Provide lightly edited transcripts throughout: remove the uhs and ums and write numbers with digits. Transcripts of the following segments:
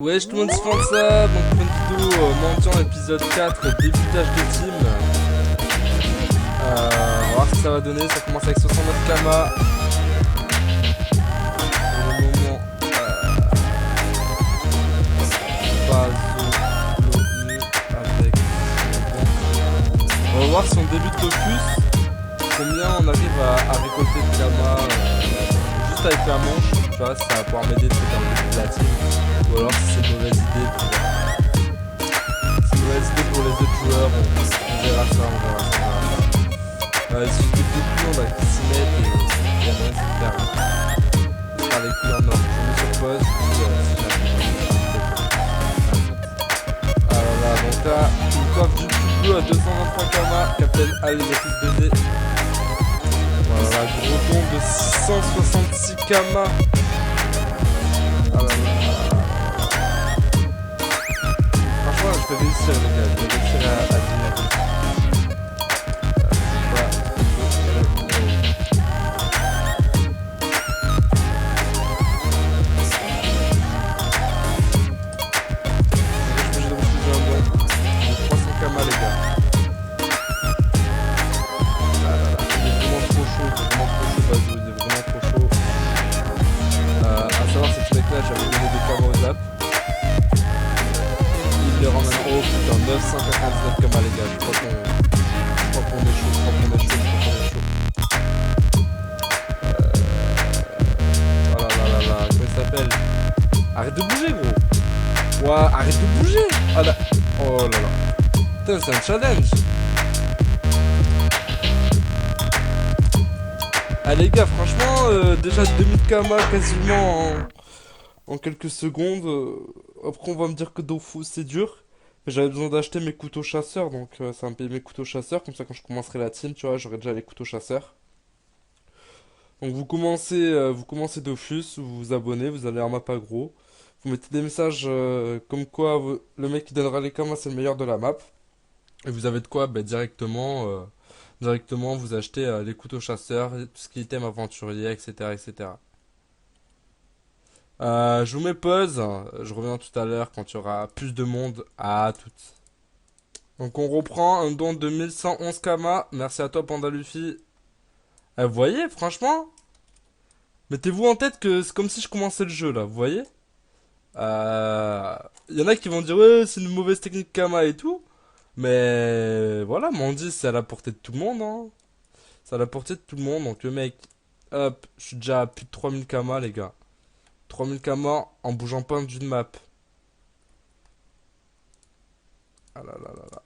Wesh tout le monde, c'est ça. Donc pour une vidéo mendiant épisode 4, débutage de team. On va voir ce que ça va donner, ça commence avec 69 Kama. Pour le moment, pas l'ONU avec... On va voir si on débute Dofus, combien on arrive à récolter de Kama juste avec la manche, tu vois, ça va pouvoir m'aider dans le début de la team. Ou alors si c'est une mauvaise idée pour... c'est une mauvaise idée pour les autres joueurs, on verra ça, on verra ça. Il suffit de tout le monde à s'y mettre et il y a moyen de se faire. Je vais faire les coups en or. Je mets sur pause, puis si j'arrive. Ah là là, donc là, une coiffe du bleu à 223 Kama, Captain Al les a tous baisés. Voilà, gros don de 666 Kama. Ah là là. Je vais réussir les gars, je vais réussir à dîner. Je vais refuser un bon. 300 Kama les gars. Ah là là, il est vraiment trop chaud, Bazou, il est vraiment trop chaud. À savoir c'est que ce mec là j'avais donné des Kama au zap. Il les rend même haut, putain, 999 Kama les gars, je crois qu'on est chaud, Oh là là là là, comment il s'appelle? Arrête de bouger gros. Ouah, arrête de bouger. Ah là, oh là là. Putain, c'est un challenge. Ah les gars, franchement, déjà 2000 Kama quasiment en quelques secondes. Après on va me dire que Dofus c'est dur. Mais j'avais besoin d'acheter mes couteaux chasseurs, donc ça va me payer mes couteaux chasseurs. Comme ça quand je commencerai la team, tu vois, j'aurai déjà les couteaux chasseurs. Donc vous commencez Dofus, vous vous abonnez, vous allez en map aggro. Vous mettez des messages comme quoi le mec qui donnera les Kamas c'est le meilleur de la map. Et vous avez de quoi bah, directement vous achetez les couteaux chasseurs, tout ce qui est item aventurier, etc. etc. Je vous mets pause, je reviens tout à l'heure quand il y aura plus de monde. À toutes. Donc on reprend un don de 1111 Kama. Merci à toi Panda Luffy. Vous voyez, franchement, mettez-vous en tête que c'est comme si je commençais le jeu là, vous voyez. Y en a qui vont dire ouais c'est une mauvaise technique Kama et tout. Mais voilà, Mandy c'est à la portée de tout le monde, hein. C'est à la portée de tout le monde. Donc le mec, hop, je suis déjà à plus de 3000 Kama les gars. 3000 Kama en bougeant pas d'une map. Ah là là là là.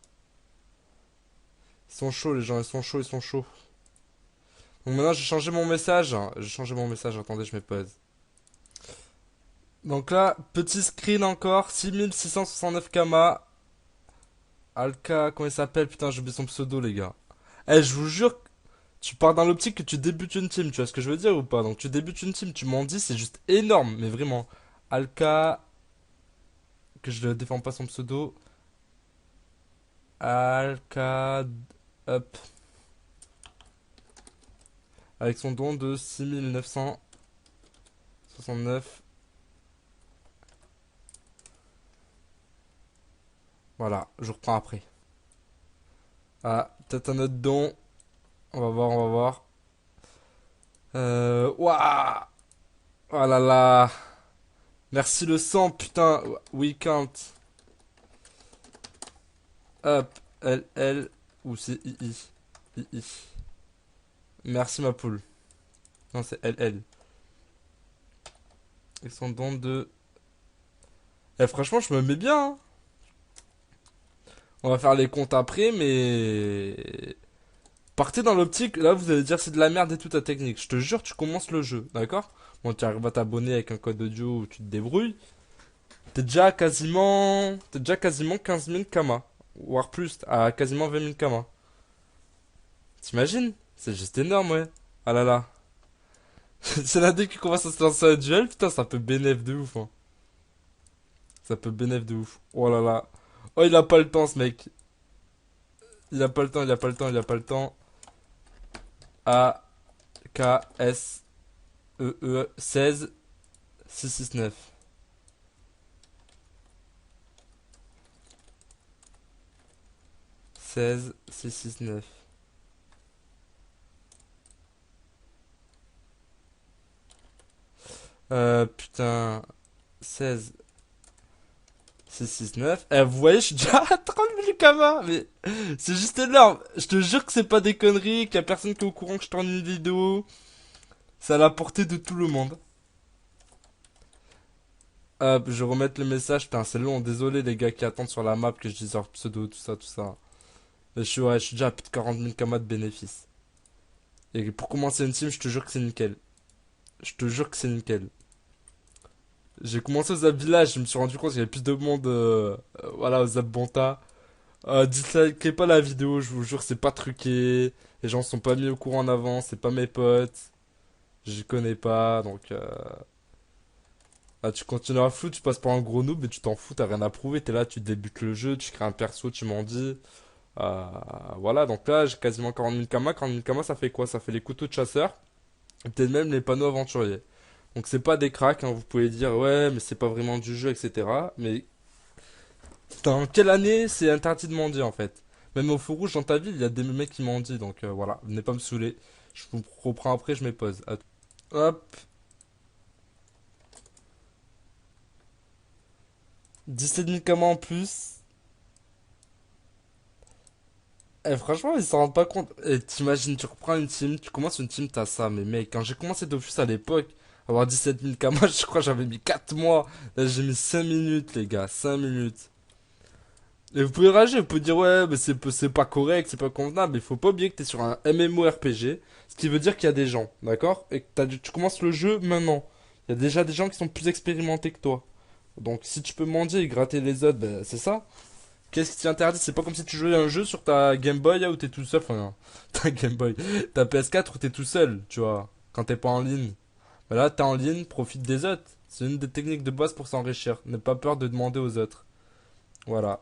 Ils sont chauds les gens, ils sont chauds, ils sont chauds. Donc maintenant j'ai changé mon message. J'ai changé mon message, attendez je mets pause. Donc là, petit screen encore, 6669 Kama. Alka, comment il s'appelle? Putain, j'ai oublié son pseudo, les gars. Eh, je vous jure, tu pars dans l'optique que tu débutes une team, tu vois ce que je veux dire ou pas? Donc tu débutes une team, tu m'en dis, c'est juste énorme, mais vraiment. Alka, que je ne défends pas son pseudo. Alka, hop. Avec son don de 6969. Voilà, je reprends après. Ah, peut-être un autre don. On va voir, on va voir. Ouah! Oh là là! Merci le sang, putain! We count. Hop, L, ou c'est II. Merci ma poule. Non, c'est LL. Ils sont don de... Eh, franchement, je me mets bien, hein. On va faire les comptes après, mais... Partez dans l'optique, là vous allez dire c'est de la merde et tout ta technique. Je te jure, tu commences le jeu, d'accord? Bon, tu arrives à t'abonner avec un code audio où tu te débrouilles. T'es déjà quasiment 15 000 Kama. Voire plus, à quasiment 20 000 Kama. T'imagines? C'est juste énorme, ouais. Ah là là. C'est là dès qu'il commence à se lancer un duel, putain, ça peut bénéf de ouf, hein. Ça peut bénéf de ouf. Oh là là. Oh, il a pas le temps, ce mec. Il a pas le temps, il a pas le temps, il a pas le temps. A, K, S, E, 16, 669. 16, 6, 6, 9. Putain. 16, 6, 6, 9. Vous voyez, je suis déjà à 30 000 kamas. Mais c'est juste énorme. Je te jure que c'est pas des conneries, qu'il y a personne qui est au courant que je tourne une vidéo. C'est à la portée de tout le monde. Hop, je vais remettre le message. Putain, c'est long. Désolé les gars qui attendent sur la map que je dise leur pseudo, tout ça, tout ça. Mais ouais, je suis déjà à plus de 40 000 kamas de bénéfices. Et pour commencer une team, je te jure que c'est nickel. Je te jure que c'est nickel. J'ai commencé aux Zap Village, je me suis rendu compte qu'il y avait plus de monde voilà, aux Zap Bonta. Dislikez pas la vidéo, je vous jure, c'est pas truqué. Les gens sont pas mis au courant en avance, c'est pas mes potes. Je connais pas, donc tu continues à flou, tu passes par un gros noob, mais tu t'en fous, t'as rien à prouver. T'es là, tu débutes le jeu, tu crées un perso, tu m'en dis. Voilà, donc là, j'ai quasiment 40 000 kamas. 40 000 kamas, ça fait quoi? Ça fait les couteaux de chasseur. Et peut-être même les panneaux aventuriers. Donc c'est pas des cracks, hein, vous pouvez dire ouais mais c'est pas vraiment du jeu etc. Mais dans quelle année c'est interdit de mendier en fait? Même au feu rouge dans ta ville il y a des mecs qui mendient donc voilà, venez pas me saouler. Je vous reprends après, je mets pause. Hop, 17 000 kamas en plus. Franchement ils s'en rendent pas compte. T'imagines, tu reprends une team, tu commences une team, t'as ça. Mais mec, quand j'ai commencé Dofus à l'époque, avoir 17 000 kamas, je crois que j'avais mis 4 mois. Là j'ai mis 5 minutes les gars, 5 minutes. Et vous pouvez rager, vous pouvez dire ouais, mais c'est pas correct, c'est pas convenable, mais il faut pas oublier que t'es sur un MMORPG, ce qui veut dire qu'il y a des gens, d'accord? Et que tu commences le jeu maintenant. Il y a déjà des gens qui sont plus expérimentés que toi. Donc si tu peux mendier et gratter les autres, ben, c'est ça. Qu'est-ce qui t'interdit? C'est pas comme si tu jouais à un jeu sur ta Game Boy là, où t'es tout seul, enfin, ta Game Boy, ta PS4 où t'es tout seul, tu vois, quand t'es pas en ligne. Ben là, t'es en ligne, profite des autres. C'est une des techniques de base pour s'enrichir. N'aie pas peur de demander aux autres. Voilà.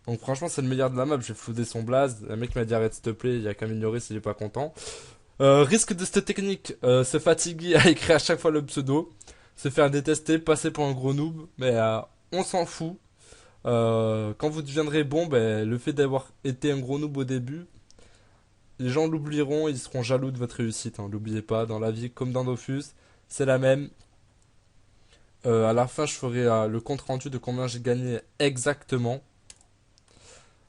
Donc franchement c'est le meilleur de la map, j'ai floudé son blaze, le mec m'a dit arrête s'il te plaît, il y a qu'à améliorer s'il est pas content. Risque de cette technique, se fatiguer à écrire à chaque fois le pseudo, se faire détester, passer pour un gros noob, mais on s'en fout. Quand vous deviendrez bon, ben, le fait d'avoir été un gros noob au début, les gens l'oublieront, ils seront jaloux de votre réussite, hein, l'oubliez pas, dans la vie comme dans Dofus, c'est la même. À la fin je ferai le compte rendu de combien j'ai gagné exactement.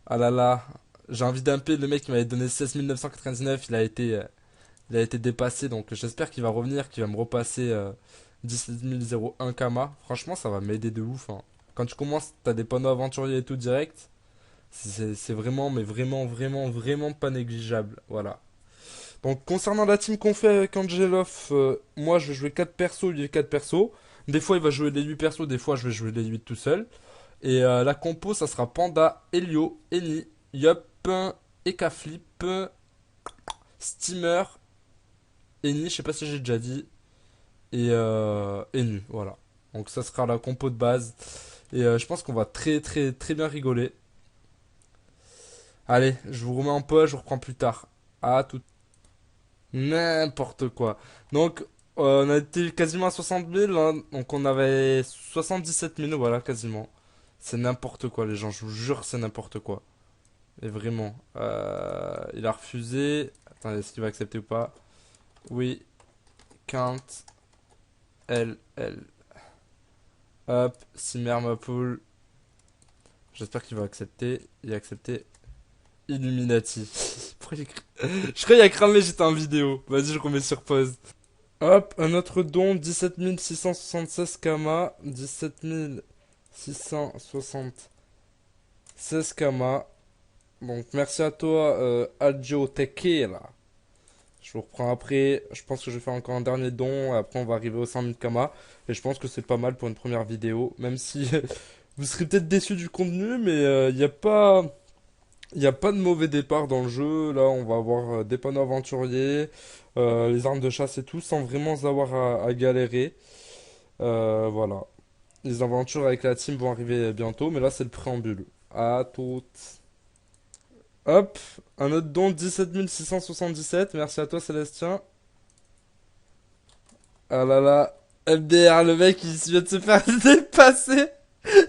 Ah là là, j'ai envie d'imper le mec qui m'avait donné 16 999, il a été dépassé, donc j'espère qu'il va revenir, qu'il va me repasser 17 001 Kama. Franchement, ça va m'aider de ouf, hein. Quand tu commences, t'as des panneaux aventuriers et tout direct, c'est vraiment, mais vraiment, vraiment, vraiment pas négligeable, voilà. Donc concernant la team qu'on fait avec Angelov, moi je vais jouer 4 persos, lui 4 persos. Des fois il va jouer les 8 persos, des fois je vais jouer les 8 tout seul. Et la compo, ça sera Panda, Helio, Eni, Yup, Ekaflip, Steamer, Eni, je sais pas si j'ai déjà dit, et Enu, voilà. Donc ça sera la compo de base. Et je pense qu'on va très très très bien rigoler. Allez, je vous remets en pause, je vous reprends plus tard. À tout. N'importe quoi. Donc, on a été quasiment à 60 000, hein, donc on avait 77 000, voilà, quasiment. C'est n'importe quoi, les gens, je vous jure, c'est n'importe quoi. Et vraiment, il a refusé. Attendez, est-ce qu'il va accepter ou pas? Oui, count, L. Hop, Simmer Mapoul. J'espère qu'il va accepter. Il a accepté. Illuminati. Pourquoi il écrit? Je crois qu'il a cramé, j'étais en vidéo. Vas-y, je remets sur pause. Hop, un autre don, 17 676 Kama. 17 676 Kama. Donc merci à toi, Algio Tequila. Je vous reprends après. Je pense que je vais faire encore un dernier don. Et après, on va arriver aux 100 000 Kama. Et je pense que c'est pas mal pour une première vidéo. Même si vous serez peut-être déçus du contenu, mais il n'y a pas. Il n'y a pas de mauvais départ dans le jeu. Là, on va avoir des panneaux aventuriers, les armes de chasse et tout, sans vraiment avoir à galérer. Voilà. Les aventures avec la team vont arriver bientôt, mais là, c'est le préambule. À toutes. Hop, un autre don, 17 677. Merci à toi, Célestien. Ah là là, MDR, le mec, il vient de se faire dépasser.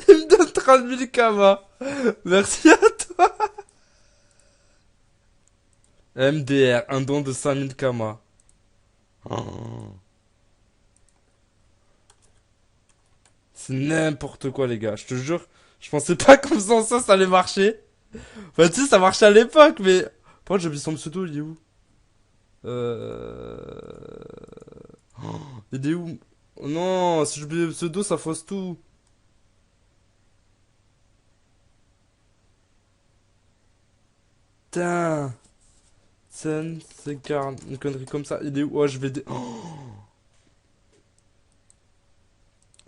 Il me donne 30 000 kamas. Merci à toi. MDR, un don de 5000 Kama. Oh. C'est n'importe quoi, les gars. Je te jure, je pensais pas qu'en faisant ça, ça allait marcher. Enfin, tu sais, ça marchait à l'époque, mais... Pourquoi j'ai oublié son pseudo, il est où? Il est où? Oh non, si j'oublie le pseudo, ça fausse tout. Putain. Sen, c'est car une connerie comme ça. Il est où? Oh, je vais...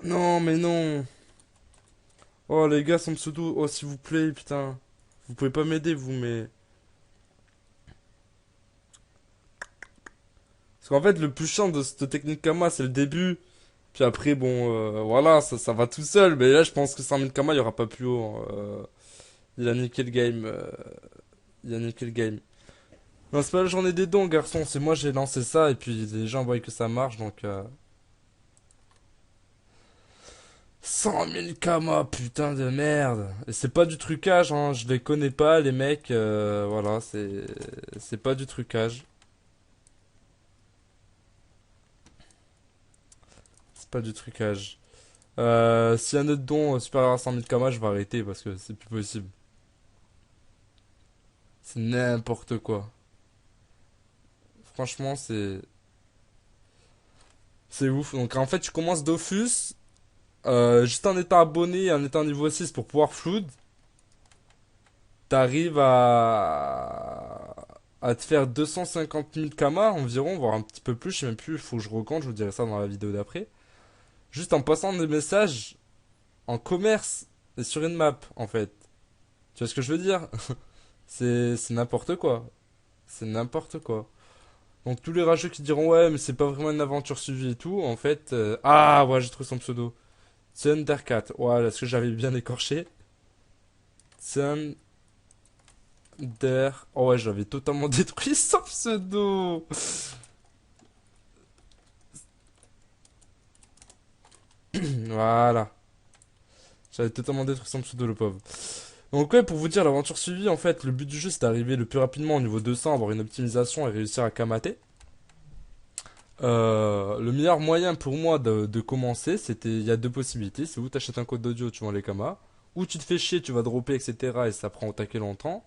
Non, mais non. Oh, les gars, son pseudo. Oh, s'il vous plaît, putain. Vous pouvez pas m'aider, vous, mais... Parce qu'en fait, le plus chiant de cette technique Kama, c'est le début. Puis après, bon, voilà, ça va tout seul. Mais là, je pense que 5000 Kama, il y aura pas plus haut, hein. Il a niqué le game. Il a niqué le game. Non, c'est pas la journée des dons, garçon. C'est moi, j'ai lancé ça. Et puis, les gens voient que ça marche, donc... 100 000 Kama, putain de merde. Et c'est pas du trucage, hein. Je les connais pas, les mecs. Voilà, c'est pas du trucage. C'est pas du trucage. Si un autre don supérieur à 100 000 Kama, je vais arrêter parce que c'est plus possible. C'est n'importe quoi. Franchement, c'est ouf. Donc en fait, tu commences Dofus, juste en étant abonné et en étant niveau 6 pour pouvoir flood. T'arrives à te faire 250 000 Kama environ, voire un petit peu plus, je sais même plus, il faut que je recompte, je vous dirai ça dans la vidéo d'après. Juste en passant des messages en commerce et sur une map, en fait. Tu vois ce que je veux dire? C'est n'importe quoi. C'est n'importe quoi. Donc tous les rageux qui diront ouais mais c'est pas vraiment une aventure suivie et tout, en fait... Ah ouais j'ai trouvé son pseudo. Thundercat. Voilà, est-ce que j'avais bien écorché? Thunder... Oh ouais j'avais totalement détruit son pseudo. Voilà. J'avais totalement détruit son pseudo le pauvre. Donc ouais pour vous dire l'aventure suivie en fait le but du jeu c'est d'arriver le plus rapidement au niveau 200, avoir une optimisation et réussir à kamater. Le meilleur moyen pour moi de commencer, c'était, il y a deux possibilités. C'est où t'achètes un code d'audio, tu vends les kamas, ou tu te fais chier, tu vas dropper, etc. et ça prend au taquet longtemps,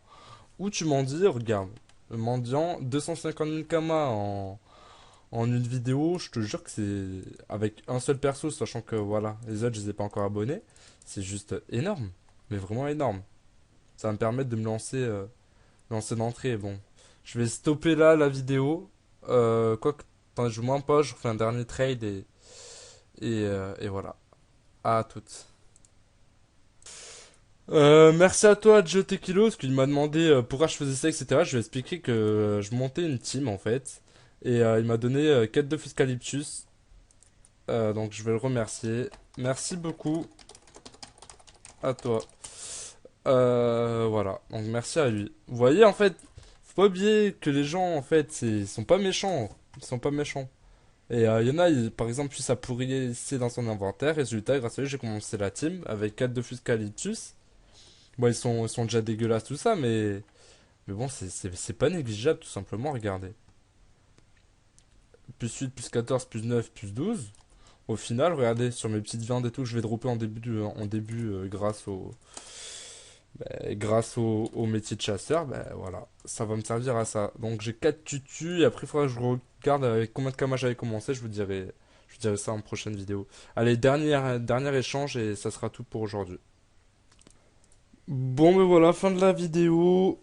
ou tu m'en dis, regarde, le mendiant, 250 000 kamas en une vidéo, je te jure que c'est avec un seul perso, sachant que voilà, les autres je les ai pas encore abonnés, c'est juste énorme, mais vraiment énorme. Ça va me permettre de me lancer d'entrée. Bon, je vais stopper là la vidéo. Quoique, attends, je joue moins pas, je refais un dernier trade et voilà. À toutes. Merci à toi, Joe Tequilo, parce qu'il m'a demandé pourquoi je faisais ça, etc. Je lui ai expliqué que je montais une team en fait. Et il m'a donné quête de Fuscalyptus. Donc je vais le remercier. Merci beaucoup à toi. Voilà, donc merci à lui. Vous voyez, en fait, faut pas oublier que les gens, en fait, ils sont pas méchants. Ils sont pas méchants. Et il y en a, par exemple, ça pourrait laisser dans son inventaire. Résultat, grâce à lui, j'ai commencé la team avec 4 de Fuscalyptus. Bon, ils sont déjà dégueulasses, tout ça, mais bon, c'est pas négligeable, tout simplement, regardez. Plus 8, plus 14, plus 9, plus 12. Au final, regardez, sur mes petites viandes et tout, que je vais dropper en début grâce au métier de chasseur, ben voilà, ça va me servir à ça. Donc j'ai 4 tutus et après il faudra que je regarde avec combien de camas j'avais commencé, je vous dirai ça en prochaine vidéo. Allez, dernier échange et ça sera tout pour aujourd'hui. Bon ben voilà, fin de la vidéo.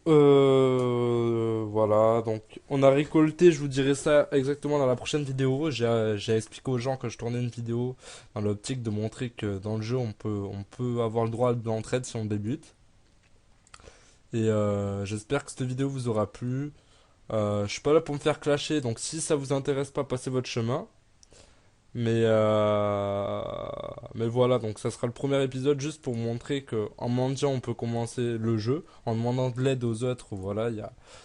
Voilà, donc on a récolté, je vous dirai ça exactement dans la prochaine vidéo. J'ai expliqué aux gens que je tournais une vidéo dans l'optique de montrer que dans le jeu on peut avoir le droit de l'entraide si on débute. Et j'espère que cette vidéo vous aura plu. Je suis pas là pour me faire clasher, donc si ça vous intéresse pas, passez votre chemin. Mais voilà, donc ça sera le premier épisode juste pour montrer que en mendiant on peut commencer le jeu, en demandant de l'aide aux autres, voilà,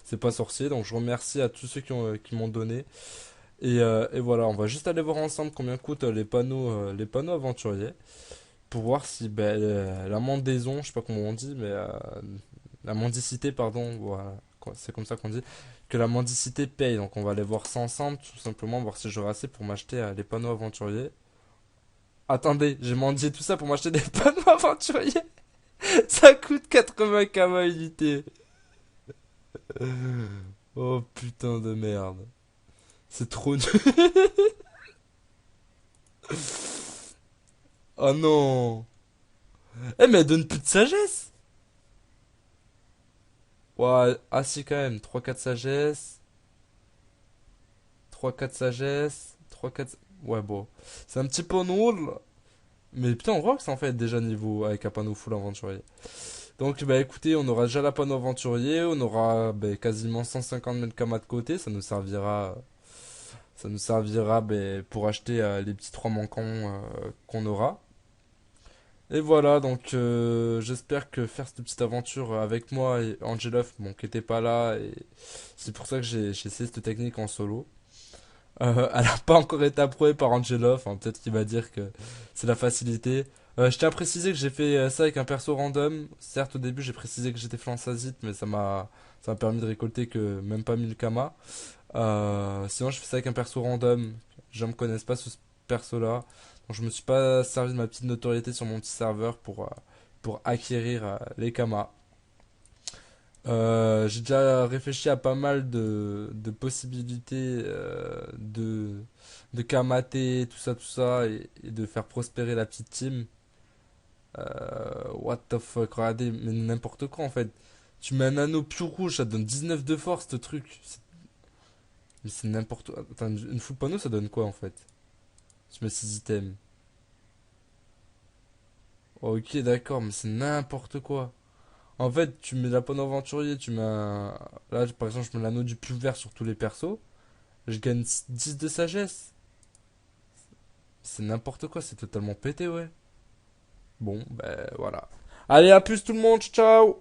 c'est pas sorcier. Donc je remercie à tous ceux qui m'ont donné. Et voilà, on va juste aller voir ensemble combien coûtent les panneaux aventuriers pour voir si ben, la mendaison, je sais pas comment on dit, mais la mendicité, pardon, voilà, c'est comme ça qu'on dit, que la mendicité paye. Donc on va aller voir ça ensemble, tout simplement, voir si j'aurai assez pour m'acheter les panneaux aventuriers. Attendez, j'ai mendié tout ça pour m'acheter des panneaux aventuriers. Ça coûte 80 kama unité. Oh putain de merde. C'est trop nul. Oh non. Eh mais elle donne plus de sagesse. Ouais, ah si quand même, 3-4 sagesse. 3-4 sagesse. 3-4... Ouais bon. C'est un petit peu nul. Mais putain, on voit que ça en fait déjà niveau avec un panneau full aventurier. Donc bah écoutez, on aura déjà la panneau aventurier, on aura bah, quasiment 150 000 kamas de côté, ça nous servira bah, pour acheter les petits trois manquants qu'on aura. Et voilà, donc j'espère que faire cette petite aventure avec moi et Angelov, bon, qui était pas là, et c'est pour ça que j'ai essayé cette technique en solo. Elle n'a pas encore été approuvée par Angelov, hein, peut-être qu'il va dire que c'est la facilité. Je tiens à préciser que j'ai fait ça avec un perso random. Certes, au début, j'ai précisé que j'étais Flansazit, mais ça m'a permis de récolter que même pas 1000 kamas. Sinon, je fais ça avec un perso random. Les gens me connaissent pas sous ce perso-là. Donc, je me suis pas servi de ma petite notoriété sur mon petit serveur pour acquérir les kamas. J'ai déjà réfléchi à pas mal de possibilités de kamater, tout ça, et de faire prospérer la petite team. What the fuck, regardez, mais n'importe quoi en fait. Tu mets un anneau pure rouge, ça te donne 19 de force, ce truc. Mais c'est n'importe quoi. Attends, une full panneau, ça donne quoi en fait? Tu mets 6 items. Ok, d'accord, mais c'est n'importe quoi. En fait, tu mets la panneau aventurier, tu mets un... Là, par exemple, je mets l'anneau du plus vert sur tous les persos. Je gagne 10 de sagesse. C'est n'importe quoi, c'est totalement pété, ouais. Bon, ben voilà. Allez, à plus tout le monde, ciao!